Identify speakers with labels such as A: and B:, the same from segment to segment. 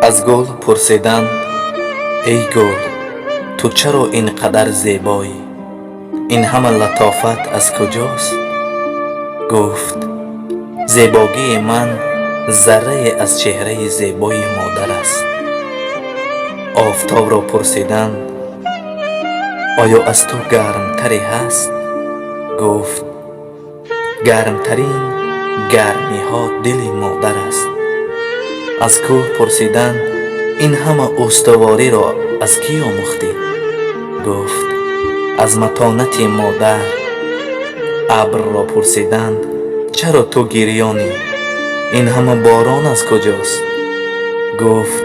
A: از گل پرسیدند ای گل تو چرا اینقدر زیبایی؟ این همه لطافت از کجاست؟ گفت زیبایی من ذره از چهره زیبای مادر است. آفتاب را پرسیدند آیا از تو گرمتری هست؟ گفت گرمترین گرمی ها دل مادر است. از کوه پرسیدند این همه استواری را از کی آموختی؟ گفت از متانت مادر. ابر را پرسیدند چرا تو گریانی؟ این همه باران از کجاست؟ گفت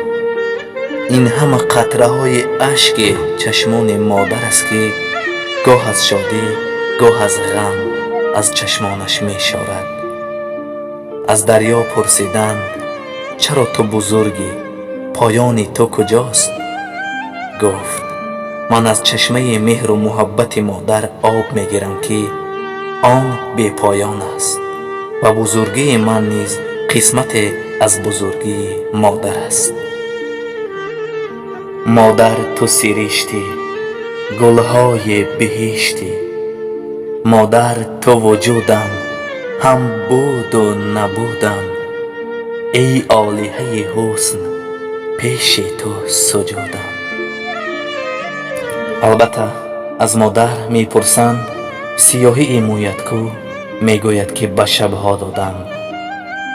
A: این همه قطره های اشک چشمان مادر است که گاه از شادی گاه از غم از چشمانش می شارد. از دریا پرسیدند چرا تو بزرگی؟ پایان تو کجاست؟ گفت من از چشمه مهر و محبت مادر آب می گیرم که آن بی پایان است و بزرگی من نیز قسمت از بزرگی مادر است. مادر تو سرشتی گلهای بهشتی، مادر تو وجودم هم بود و نبودم، ای آلیه حسن پیش تو سجودم. البته از مادر می پرسند سیاهی مویت کو؟ می گوید که به شبها دادم.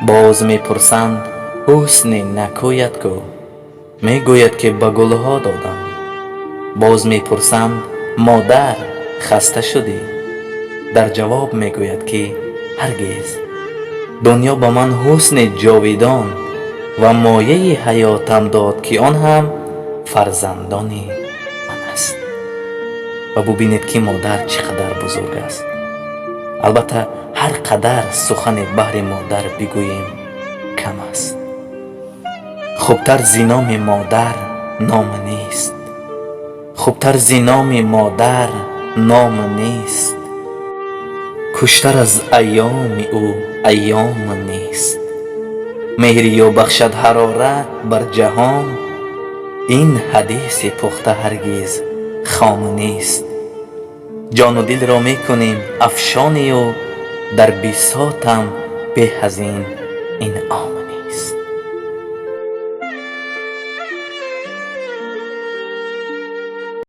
A: باز می پرسند حسن نکویت کو؟ می گوید که به گلها دادم. باز می پرسند مادر خسته شدی؟ در جواب می گوید که هرگز. دنیا به من حسن جاویدان و مایه حیاتم داد که آن هم فرزندان من است. و ببینید که مادر چقدر بزرگ است. البته هر قدر سخن بهر مادر بگوییم کم است. خوبتر ز نام مادر نام نیست، خوبتر ز نام مادر نام نیست، خوشتر از ایام او ایام نیست. مهری و بخشد حرارت بر جهان، این حدیث پخته هرگز خام نیست. جان و دل را می کنیم افشانی و در بساطم به از این عام